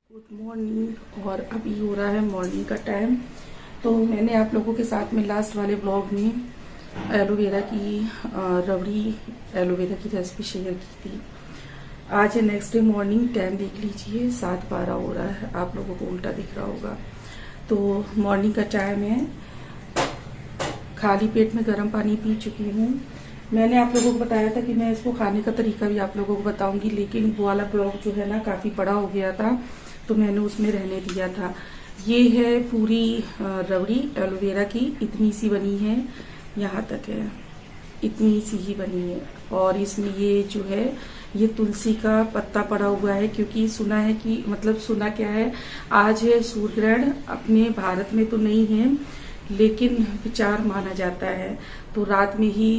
Good morning. और अभी हो रहा है मॉर्निंग का टाइम। तो मैंने आप लोगों के साथ में लास्ट वाले ब्लॉग में एलोवेरा की रबड़ी एलोवेरा की रेसिपी शेयर की थी। आज है नेक्स्ट डे मॉर्निंग, टाइम देख लीजिए 7:12 हो रहा है। आप लोगों को उल्टा दिख रहा होगा। तो मॉर्निंग का टाइम है, खाली पेट में गर्म पानी पी चुकी हूँ। मैंने आप लोगों को बताया था कि मैं इसको खाने का तरीका भी आप लोगों को बताऊंगी, लेकिन वो वाला ब्लॉग जो है ना काफ़ी बड़ा हो गया था, तो मैंने उसमें रहने दिया था। ये है पूरी रबड़ी एलोवेरा की, इतनी सी बनी है, यहाँ तक है, इतनी सी ही बनी है। और इसमें ये जो है ये तुलसी का पत्ता पड़ा हुआ है, क्योंकि सुना है कि मतलब सुना क्या है, आज है सूर्य ग्रहण। अपने भारत में तो नहीं है, लेकिन विचार माना जाता है। तो रात में ही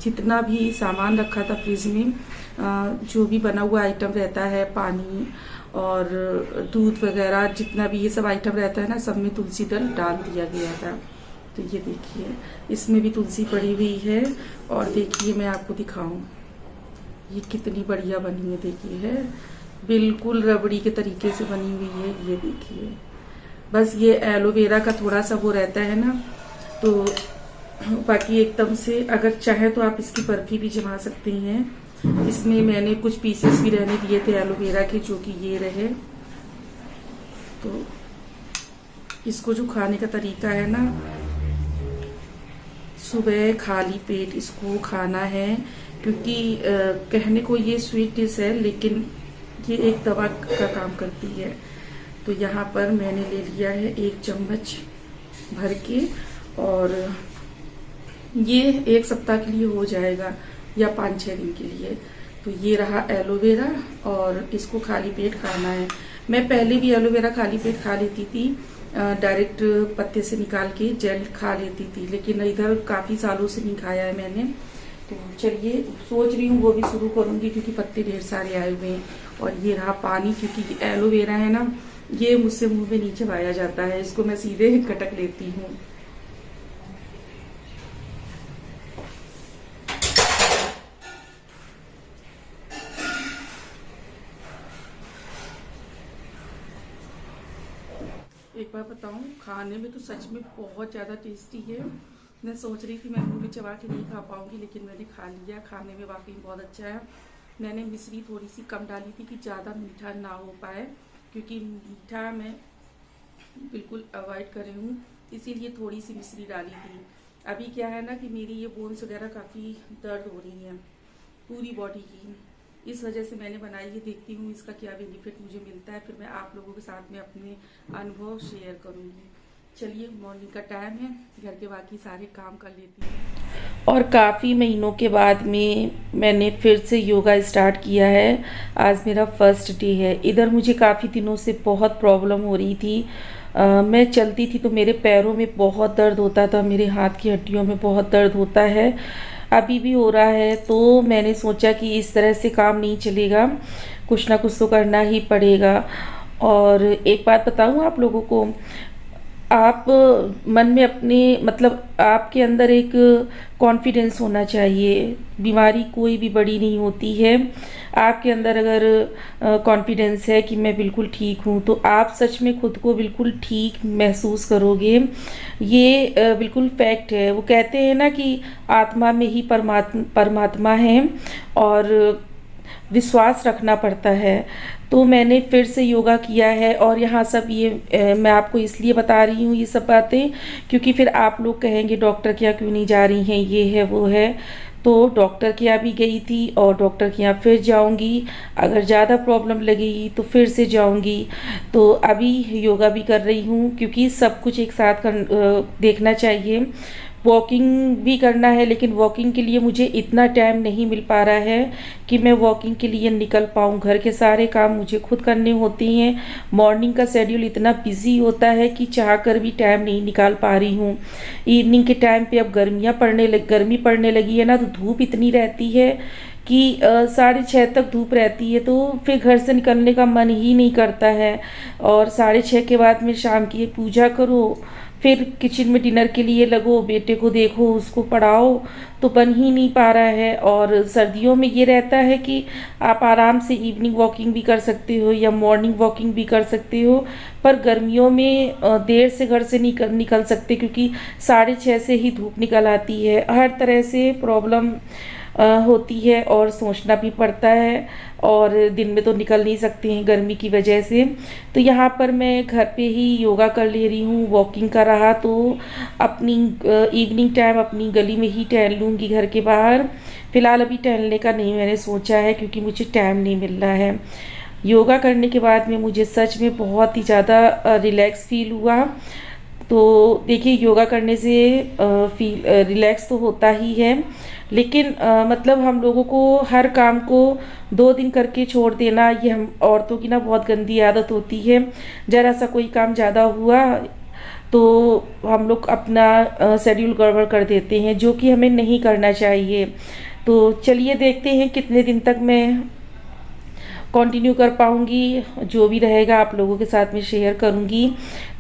जितना भी सामान रखा था फ्रिज में, जो भी बना हुआ आइटम रहता है, पानी और दूध वगैरह, जितना भी ये सब आइटम रहता है ना, सब में तुलसी दल डाल दिया गया था। तो ये देखिए, इसमें भी तुलसी पड़ी हुई है। और देखिए मैं आपको दिखाऊं, ये कितनी बढ़िया बनी है। देखिए है, बिल्कुल रबड़ी के तरीके से बनी हुई है। ये देखिए, बस ये एलोवेरा का थोड़ा सा वो रहता है ना, तो बाकी एकदम से अगर चाहे तो आप इसकी बर्फी भी जमा सकते हैं। इसमें मैंने कुछ पीसेस भी रहने दिए थे एलोवेरा के, जो कि ये रहे। तो इसको जो खाने का तरीका है ना, सुबह खाली पेट इसको खाना है, क्योंकि कहने को ये स्वीट डिश है, लेकिन ये एक दवा का काम करती है। तो यहाँ पर मैंने ले लिया है 1 चम्मच भर के, और ये 1 सप्ताह के लिए हो जाएगा या 5-6 दिन के लिए। तो ये रहा एलोवेरा, और इसको खाली पेट खाना है। मैं पहले भी एलोवेरा खाली पेट खा लेती थी, डायरेक्ट पत्ते से निकाल के जेल खा लेती थी, लेकिन इधर काफ़ी सालों से नहीं खाया है मैंने। तो चलिए, सोच रही हूँ वो भी शुरू करूँगी, क्योंकि पत्ते ढेर सारे आए हुए हैं। और ये रहा पानी, क्योंकि एलोवेरा है ना, ये मुझसे मुंह में नहीं चबाया जाता है, इसको मैं सीधे कटक लेती हूँ। एक बार बताऊं, खाने में तो सच में बहुत ज़्यादा टेस्टी है। मैं सोच रही थी मैं मुंह में चबा के नहीं खा पाऊंगी, लेकिन मैंने खा लिया। खाने में वाकई बहुत अच्छा है। मैंने मिश्री थोड़ी सी कम डाली थी कि ज़्यादा मीठा ना हो पाए, क्योंकि मीठा मैं बिल्कुल अवॉइड कर रही हूँ, इसीलिए थोड़ी सी मिश्री डाली थी। अभी क्या है ना कि मेरी ये बोन्स वगैरह काफ़ी दर्द हो रही हैं पूरी बॉडी की, इस वजह से मैंने बनाई है। देखती हूँ इसका क्या बेनिफिट मुझे मिलता है, फिर मैं आप लोगों के साथ में अपने अनुभव शेयर करूँगी। चलिए, मॉर्निंग का टाइम है, घर के बाकी सारे काम कर लेती हूँ। और काफ़ी महीनों के बाद में मैंने फिर से योगा स्टार्ट किया है। आज मेरा फर्स्ट डे है। इधर मुझे काफ़ी दिनों से बहुत प्रॉब्लम हो रही थी। मैं चलती थी तो मेरे पैरों में बहुत दर्द होता था, मेरे हाथ की हड्डियों में बहुत दर्द होता है, अभी भी हो रहा है। तो मैंने सोचा कि इस तरह से काम नहीं चलेगा, कुछ ना कुछ तो करना ही पड़ेगा। और एक बात बताऊं आप लोगों को, आप मन में अपने मतलब आपके अंदर एक कॉन्फिडेंस होना चाहिए। बीमारी कोई भी बड़ी नहीं होती है। आपके अंदर अगर कॉन्फिडेंस है कि मैं बिल्कुल ठीक हूँ, तो आप सच में खुद को बिल्कुल ठीक महसूस करोगे। ये बिल्कुल फैक्ट है। वो कहते हैं ना कि आत्मा में ही परमात्मा है, और विश्वास रखना पड़ता है। तो मैंने फिर से योगा किया है, और यहाँ सब ये मैं आपको इसलिए बता रही हूँ ये सब बातें, क्योंकि फिर आप लोग कहेंगे डॉक्टर के यहाँ क्यों नहीं जा रही हैं, ये है वो है। तो डॉक्टर के यहाँ भी गई थी, और डॉक्टर के यहाँ फिर जाऊंगी। अगर ज़्यादा प्रॉब्लम लगेगी तो फिर से जाऊंगी। तो अभी योगा भी कर रही हूँ, क्योंकि सब कुछ एक साथ देखना चाहिए। वॉकिंग भी करना है, लेकिन वॉकिंग के लिए मुझे इतना टाइम नहीं मिल पा रहा है कि मैं वॉकिंग के लिए निकल पाऊँ। घर के सारे काम मुझे खुद करने होते हैं। मॉर्निंग का शेड्यूल इतना बिजी होता है कि चाह कर भी टाइम नहीं निकाल पा रही हूँ। इवनिंग के टाइम पे अब गर्मी पड़ने लगी है ना, तो धूप इतनी रहती है कि 6:30 तक धूप रहती है, तो फिर घर से निकलने का मन ही नहीं करता है। और 6:30 के बाद में शाम की पूजा करो, फिर किचन में डिनर के लिए लगो, बेटे को देखो, उसको पढ़ाओ, तो बन ही नहीं पा रहा है। और सर्दियों में ये रहता है कि आप आराम से इवनिंग वॉकिंग भी कर सकते हो या मॉर्निंग वॉकिंग भी कर सकते हो, पर गर्मियों में देर से घर से निकल सकते, क्योंकि 6:30 से ही धूप निकल आती है। हर तरह से प्रॉब्लम होती है और सोचना भी पड़ता है, और दिन में तो निकल नहीं सकते हैं गर्मी की वजह से। तो यहाँ पर मैं घर पे ही योगा कर ले रही हूँ। वॉकिंग का रहा तो अपनी इवनिंग टाइम अपनी गली में ही टहल लूँगी घर के बाहर। फ़िलहाल अभी टहलने का नहीं मैंने सोचा है, क्योंकि मुझे टाइम नहीं मिल रहा है। योगा करने के बाद में मुझे सच में बहुत ही ज़्यादा रिलैक्स फील हुआ। तो देखिए, योगा करने से रिलैक्स तो होता ही है, लेकिन मतलब हम लोगों को हर काम को 2 दिन करके छोड़ देना, ये हम औरतों की ना बहुत गंदी आदत होती है। ज़रा सा कोई काम ज़्यादा हुआ तो हम लोग अपना शेड्यूल गड़बड़ कर देते हैं, जो कि हमें नहीं करना चाहिए। तो चलिए देखते हैं कितने दिन तक मैं कंटिन्यू कर पाऊँगी। जो भी रहेगा आप लोगों के साथ में शेयर करूँगी।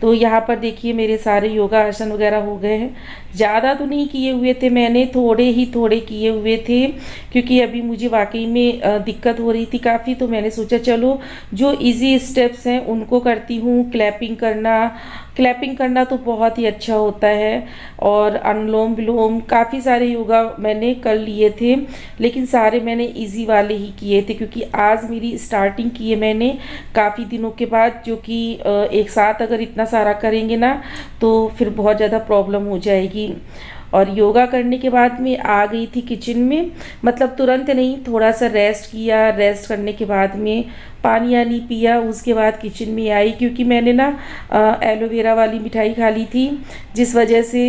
तो यहाँ पर देखिए, मेरे सारे योगा आसन वगैरह हो गए हैं। ज़्यादा तो नहीं किए हुए थे मैंने, थोड़े किए हुए थे, क्योंकि अभी मुझे वाकई में दिक्कत हो रही थी काफ़ी। तो मैंने सोचा चलो जो इजी स्टेप्स हैं उनको करती हूँ। क्लैपिंग करना तो बहुत ही अच्छा होता है, और अनुलोम विलोम काफ़ी सारे योगा मैंने कर लिए थे, लेकिन सारे मैंने इजी वाले ही किए थे, क्योंकि आज मेरी स्टार्टिंग की है मैंने काफ़ी दिनों के बाद, जो कि एक साथ अगर इतना सारा करेंगे ना तो फिर बहुत ज़्यादा प्रॉब्लम हो जाएगी। और योगा करने के बाद में आ गई थी किचन में, मतलब तुरंत नहीं, थोड़ा सा रेस्ट किया। रेस्ट करने के बाद में पानी आनी पिया, उसके बाद किचन में आई, क्योंकि मैंने ना एलोवेरा वाली मिठाई खा ली थी, जिस वजह से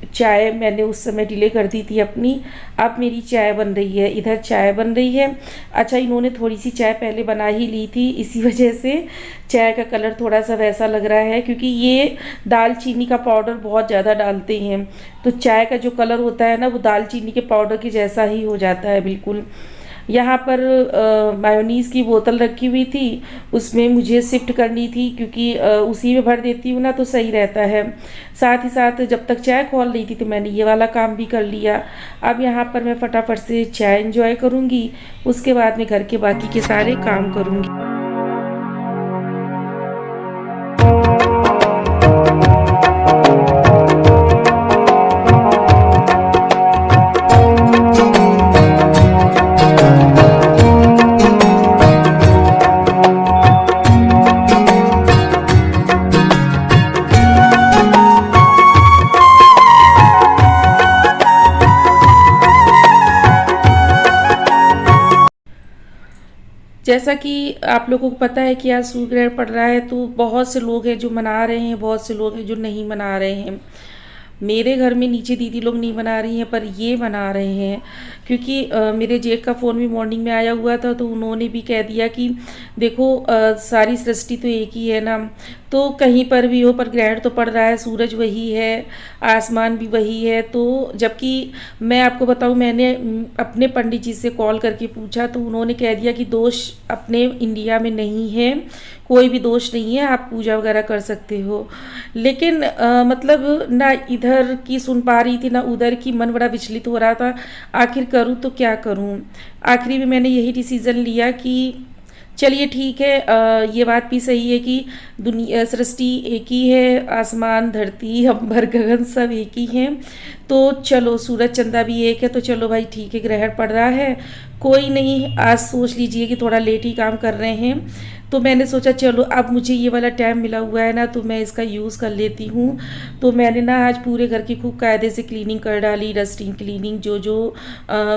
चाय मैंने उस समय डिले कर दी थी अपनी। अब मेरी चाय बन रही है, इधर चाय बन रही है। अच्छा, इन्होंने थोड़ी सी चाय पहले बना ही ली थी, इसी वजह से चाय का कलर थोड़ा सा वैसा लग रहा है, क्योंकि ये दालचीनी का पाउडर बहुत ज़्यादा डालते हैं, तो चाय का जो कलर होता है ना वो दालचीनी के पाउडर के जैसा ही हो जाता है बिल्कुल। यहाँ पर मायोनीज़ की बोतल रखी हुई थी, उसमें मुझे शिफ्ट करनी थी, क्योंकि उसी में भर देती हूँ ना तो सही रहता है। साथ ही साथ जब तक चाय खोल रही थी तो मैंने ये वाला काम भी कर लिया। अब यहाँ पर मैं फटाफट से चाय एंजॉय करूँगी, उसके बाद में घर के बाकी के सारे काम करूँगी। जैसा कि आप लोगों को पता है कि आज सूर्य ग्रहण पड़ रहा है, तो बहुत से लोग हैं जो मना रहे हैं, बहुत से लोग हैं जो नहीं मना रहे हैं। मेरे घर में नीचे दीदी लोग नहीं मना रही हैं, पर ये मना रहे हैं, क्योंकि मेरे जेठ का फ़ोन भी मॉर्निंग में आया हुआ था, तो उन्होंने भी कह दिया कि देखो सारी सृष्टि तो एक ही है ना, तो कहीं पर भी हो पर ग्रहण तो पड़ रहा है, सूरज वही है, आसमान भी वही है। तो जबकि मैं आपको बताऊं, मैंने अपने पंडित जी से कॉल करके पूछा, तो उन्होंने कह दिया कि दोष अपने इंडिया में नहीं है, कोई भी दोष नहीं है, आप पूजा वगैरह कर सकते हो। लेकिन मतलब ना इधर की सुन पा रही थी ना उधर की, मन बड़ा विचलित हो रहा था, आखिर करूँ तो क्या करूँ। आखिरी में मैंने यही डिसीज़न लिया कि चलिए ठीक है, ये बात भी सही है कि दुनिया सृष्टि एक ही है, आसमान धरती अंबर गगन सब एक ही हैं, तो चलो सूरज चंदा भी एक है, तो चलो भाई ठीक है, ग्रहण पड़ रहा है, कोई नहीं, आज सोच लीजिए कि थोड़ा लेट ही काम कर रहे हैं। तो मैंने सोचा चलो अब मुझे ये वाला टाइम मिला हुआ है ना, तो मैं इसका यूज़ कर लेती हूँ। तो मैंने ना आज पूरे घर की खूब कायदे से क्लीनिंग कर डाली, डस्टिंग क्लीनिंग, जो जो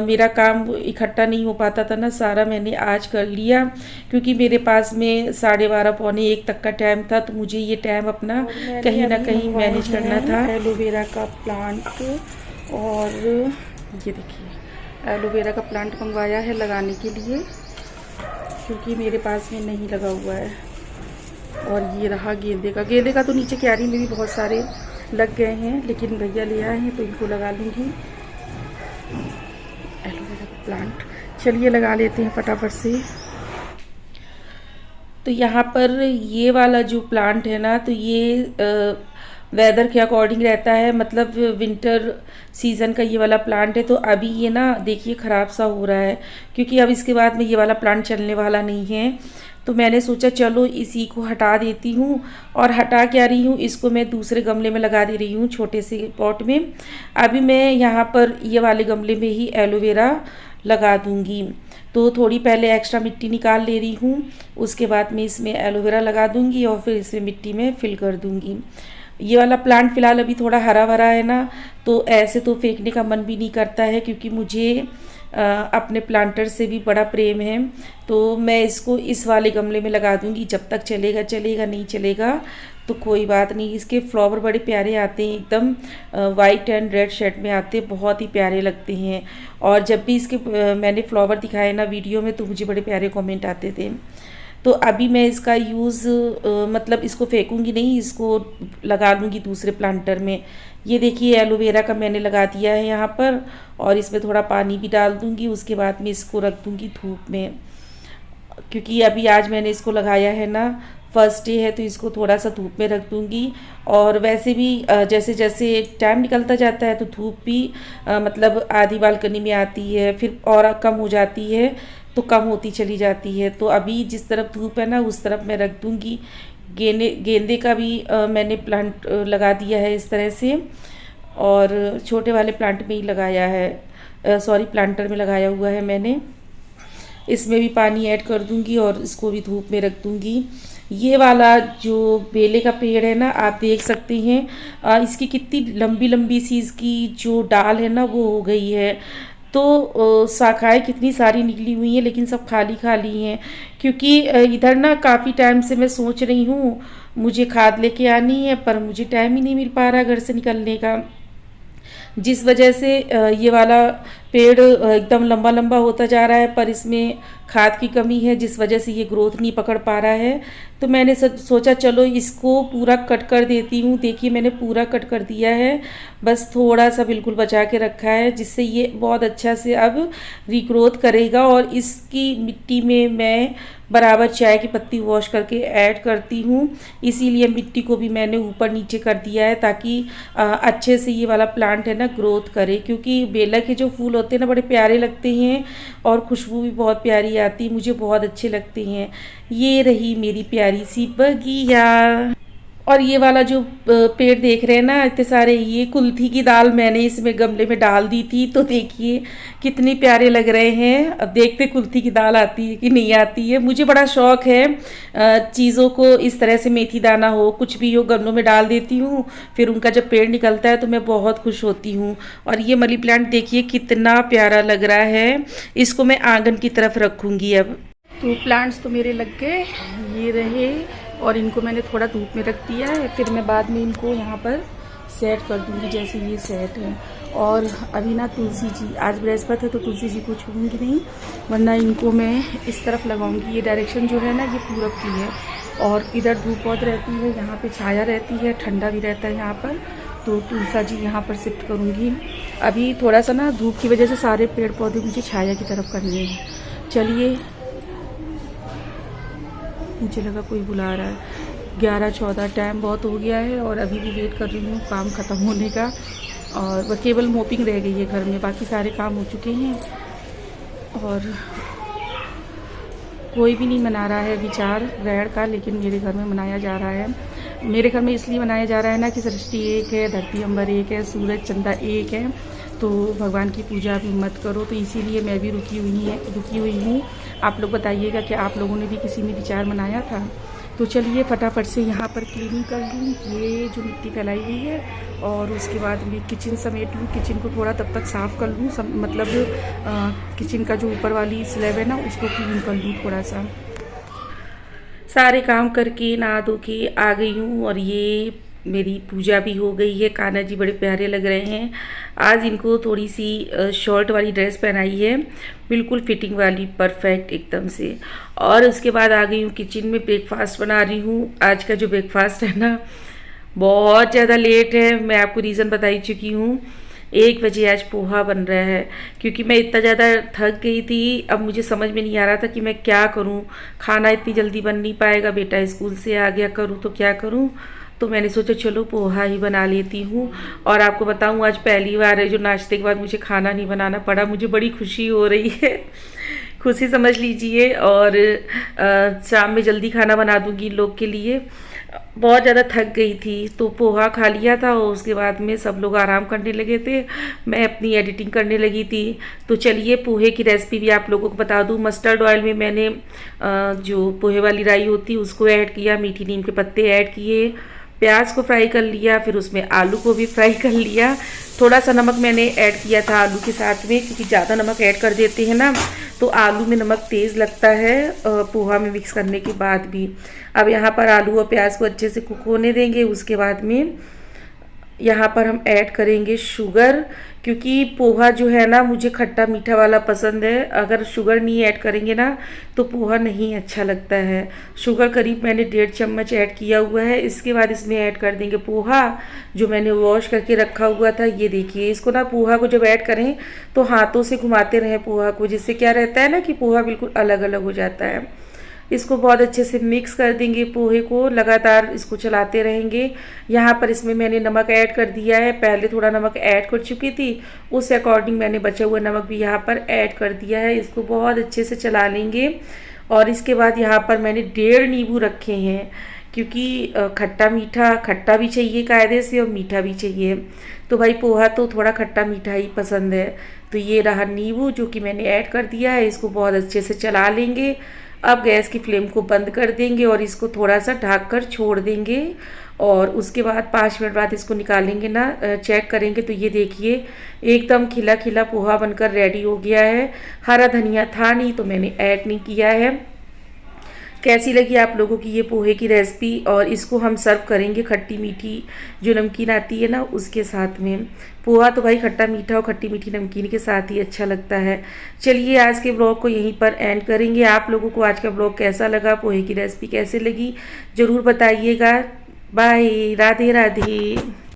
मेरा काम इकट्ठा नहीं हो पाता था ना, सारा मैंने आज कर लिया, क्योंकि मेरे पास में 12:30 पौने 1 तक का टाइम था, तो मुझे ये टाइम अपना कहीं ना कहीं मैनेज करना था। एलोवेरा का प्लांट, और ये देखिए एलोवेरा का प्लांट मंगवाया है लगाने के लिए, क्योंकि मेरे पास में नहीं लगा हुआ है। और ये रहा गेंदे का तो नीचे क्यारी में भी बहुत सारे लग गए हैं, लेकिन भैया ले आए हैं तो इनको लगा लूँगी। एलोवेरा का प्लांट चलिए लगा लेते हैं फटाफट से। तो यहाँ पर ये वाला जो प्लांट है ना, तो ये वेदर के अकॉर्डिंग रहता है, मतलब विंटर सीज़न का ये वाला प्लांट है। तो अभी ये ना देखिए ख़राब सा हो रहा है, क्योंकि अब इसके बाद में ये वाला प्लांट चलने वाला नहीं है। तो मैंने सोचा चलो इसी को हटा देती हूँ, और हटा क्या रही हूँ, इसको मैं दूसरे गमले में लगा दे रही हूँ, छोटे से पॉट में। अभी मैं यहाँ पर ये वाले गमले में ही एलोवेरा लगा दूँगी। तो थोड़ी पहले एक्स्ट्रा मिट्टी निकाल ले रही हूँ, उसके बाद मैं इसमें एलोवेरा लगा दूँगी और फिर इसे मिट्टी में फिल कर दूँगी। ये वाला प्लांट फ़िलहाल अभी थोड़ा हरा भरा है ना, तो ऐसे तो फेंकने का मन भी नहीं करता है, क्योंकि मुझे अपने प्लांटर से भी बड़ा प्रेम है। तो मैं इसको इस वाले गमले में लगा दूँगी, जब तक चलेगा चलेगा, नहीं चलेगा तो कोई बात नहीं। इसके फ्लावर बड़े प्यारे आते हैं, एकदम वाइट एंड रेड शेड में आते हैं, बहुत ही प्यारे लगते हैं। और जब भी इसके मैंने फ्लावर दिखाए ना वीडियो में, तो मुझे बड़े प्यारे कमेंट आते थे। तो अभी मैं इसका यूज़ मतलब इसको फेंकूंगी नहीं, इसको लगा लूँगी दूसरे प्लांटर में। ये देखिए एलोवेरा का मैंने लगा दिया है यहाँ पर, और इसमें थोड़ा पानी भी डाल दूँगी। उसके बाद में इसको रख दूँगी धूप में, क्योंकि अभी आज मैंने इसको लगाया है ना, फर्स्ट डे है, तो इसको थोड़ा सा धूप में रख दूँगी। और वैसे भी जैसे जैसे टाइम निकलता जाता है, तो धूप भी मतलब आधी बालकनी में आती है, फिर और कम हो जाती है, तो कम होती चली जाती है। तो अभी जिस तरफ धूप है ना, उस तरफ मैं रख दूँगी। गेंदे का भी मैंने प्लांट लगा दिया है इस तरह से, और छोटे वाले प्लांट में ही लगाया है, सॉरी प्लांटर में लगाया हुआ है मैंने। इसमें भी पानी ऐड कर दूंगी और इसको भी धूप में रख दूंगी। ये वाला जो बेले का पेड़ है ना, आप देख सकते हैं इसकी कितनी लंबी लंबी सी इसकी जो डाल है ना, वो हो गई है। तो शाखाएं कितनी सारी निकली हुई हैं, लेकिन सब खाली खाली हैं, क्योंकि इधर ना काफ़ी टाइम से मैं सोच रही हूँ मुझे खाद लेके आनी है, पर मुझे टाइम ही नहीं मिल पा रहा घर से निकलने का, जिस वजह से ये वाला पेड़ एकदम लंबा लंबा होता जा रहा है, पर इसमें खाद की कमी है, जिस वजह से ये ग्रोथ नहीं पकड़ पा रहा है। तो मैंने सोचा चलो इसको पूरा कट कर देती हूँ। देखिए मैंने पूरा कट कर दिया है, बस थोड़ा सा बिल्कुल बचा के रखा है, जिससे ये बहुत अच्छा से अब रीग्रोथ करेगा। और इसकी मिट्टी में मैं बराबर चाय की पत्ती वॉश करके ऐड करती हूँ, इसीलिए मिट्टी को भी मैंने ऊपर नीचे कर दिया है, ताकि अच्छे से ये वाला प्लांट है ना ग्रोथ करे। क्योंकि बेला के जो फूल होते हैं ना, बड़े प्यारे लगते हैं, और खुशबू भी बहुत प्यारी आती है, मुझे बहुत अच्छे लगते हैं। ये रही मेरी प्यारी सी बगिया। और ये वाला जो पेड़ देख रहे हैं ना इतने सारे, ये कुल्थी की दाल मैंने इसमें गमले में डाल दी थी, तो देखिए कितनी प्यारे लग रहे हैं। अब देखते कुल्थी की दाल आती है कि नहीं आती है। मुझे बड़ा शौक है चीज़ों को इस तरह से, मेथी दाना हो कुछ भी हो, गमलों में डाल देती हूँ, फिर उनका जब पेड़ निकलता है तो मैं बहुत खुश होती हूँ। और ये मनी प्लांट देखिए कितना प्यारा लग रहा है, इसको मैं आंगन की तरफ रखूँगी अब। तो प्लांट्स तो मेरे लग गए, ये रहे, और इनको मैंने थोड़ा धूप में रख दिया है, फिर मैं बाद में इनको यहाँ पर सेट कर दूँगी, जैसे ये सेट है। और अभी ना तुलसी जी, आज बृहस्पति है तो तुलसी जी को छूऊंगी नहीं, वरना इनको मैं इस तरफ लगाऊंगी। ये डायरेक्शन जो है ना, ये पूरब की है, और इधर धूप बहुत रहती है, यहाँ पे छाया रहती है, ठंडा भी रहता है यहाँ पर। तो तुलसा जी यहाँ पर शिफ्ट करूँगी। अभी थोड़ा सा ना धूप की वजह से सारे पेड़ पौधे मुझे छाया की तरफ करने हैं। चलिए, मुझे लगा कोई बुला रहा है। 11:14 टाइम बहुत हो गया है, और अभी भी वेट कर रही हूँ काम ख़त्म होने का। और वह केवल मोपिंग रह गई है घर में, बाकी सारे काम हो चुके हैं। और कोई भी नहीं मना रहा है विचार ग्रहण का, लेकिन मेरे घर में मनाया जा रहा है। मेरे घर में इसलिए मनाया जा रहा है ना कि सृष्टि एक है, धरती अंबर एक है, सूरज चंदा एक है, तो भगवान की पूजा भी मत करो, तो इसीलिए मैं भी रुकी हुई हूँ। आप लोग बताइएगा कि आप लोगों ने भी किसी ने विचार मनाया था। तो चलिए फटाफट से यहाँ पर क्लीनिंग कर लूँ, ये जो मिट्टी फैलाई हुई है, और उसके बाद मैं किचन समेट लूँ। किचन को थोड़ा तब तक साफ़ कर लूँ, मतलब किचन का जो ऊपर वाली स्लैब है ना, उसको क्लीन कर लूँ थोड़ा सा। सारे काम करके नहा धो के आ गई हूँ, और ये मेरी पूजा भी हो गई है। कान्हा जी बड़े प्यारे लग रहे हैं। आज इनको थोड़ी सी शॉर्ट वाली ड्रेस पहनाई है, बिल्कुल फिटिंग वाली, परफेक्ट एकदम से। और उसके बाद आ गई हूँ किचन में, ब्रेकफास्ट बना रही हूँ। आज का जो ब्रेकफास्ट है ना, बहुत ज़्यादा लेट है, मैं आपको रीज़न बता ही चुकी हूँ। 1 बजे आज पोहा बन रहा है, क्योंकि मैं इतना ज़्यादा थक गई थी। अब मुझे समझ में नहीं आ रहा था कि मैं क्या करूं, खाना इतनी जल्दी बन नहीं पाएगा, बेटा स्कूल से आ गया, करूं तो क्या करूं। तो मैंने सोचा चलो पोहा ही बना लेती हूँ। और आपको बताऊँ आज पहली बार है जो नाश्ते के बाद मुझे खाना नहीं बनाना पड़ा, मुझे बड़ी खुशी हो रही है। खुशी समझ लीजिए। और शाम में जल्दी खाना बना दूंगी लोग के लिए। बहुत ज़्यादा थक गई थी तो पोहा खा लिया था और उसके बाद में सब लोग आराम करने लगे थे, मैं अपनी एडिटिंग करने लगी थी। तो चलिए पोहे की रेसिपी भी आप लोगों को बता दूं। मस्टर्ड ऑयल में मैंने जो पोहे वाली राई होती है उसको ऐड किया, मीठी नीम के पत्ते ऐड किए, प्याज को फ्राई कर लिया, फिर उसमें आलू को भी फ्राई कर लिया। थोड़ा सा नमक मैंने ऐड किया था आलू के साथ में, क्योंकि ज़्यादा नमक ऐड कर देते हैं ना तो आलू में नमक तेज़ लगता है पोहा में मिक्स करने के बाद भी। अब यहाँ पर आलू और प्याज को अच्छे से कुक होने देंगे। उसके बाद में यहाँ पर हम ऐड करेंगे शुगर, क्योंकि पोहा जो है ना मुझे खट्टा मीठा वाला पसंद है। अगर शुगर नहीं ऐड करेंगे ना तो पोहा नहीं अच्छा लगता है। शुगर करीब मैंने 1.5 चम्मच ऐड किया हुआ है। इसके बाद इसमें ऐड कर देंगे पोहा जो मैंने वॉश करके रखा हुआ था। ये देखिए, इसको ना पोहा को जब ऐड करें तो हाथों से घुमाते रहें पोहा को, जिससे क्या रहता है ना कि पोहा बिल्कुल अलग अलग हो जाता है। इसको बहुत अच्छे से मिक्स कर देंगे, पोहे को लगातार इसको चलाते रहेंगे। यहाँ पर इसमें मैंने नमक ऐड कर दिया है, पहले थोड़ा नमक ऐड कर चुकी थी, उस अकॉर्डिंग मैंने बचा हुआ नमक भी यहाँ पर ऐड कर दिया है। इसको बहुत अच्छे से चला लेंगे। और इसके बाद यहाँ पर मैंने 1.5 नींबू रखे हैं, क्योंकि खट्टा भी चाहिए कायदे से और मीठा भी चाहिए। तो भाई पोहा तो थोड़ा खट्टा मीठा ही पसंद है। तो ये रहा नींबू जो कि मैंने ऐड कर दिया है। इसको बहुत अच्छे से चला लेंगे। अब गैस की फ्लेम को बंद कर देंगे और इसको थोड़ा सा ढक कर छोड़ देंगे। और उसके बाद 5 मिनट बाद इसको निकालेंगे ना, चेक करेंगे तो ये देखिए एकदम खिला खिला पोहा बनकर रेडी हो गया है। हरा धनिया था नहीं तो मैंने ऐड नहीं किया है। कैसी लगी आप लोगों की ये पोहे की रेसिपी। और इसको हम सर्व करेंगे खट्टी मीठी जो नमकीन आती है ना उसके साथ में। पोहा तो भाई खट्टा मीठा और खट्टी मीठी नमकीन के साथ ही अच्छा लगता है। चलिए आज के ब्लॉग को यहीं पर एंड करेंगे। आप लोगों को आज का ब्लॉग कैसा लगा, पोहे की रेसिपी कैसे लगी, ज़रूर बताइएगा। बाय, राधे राधे।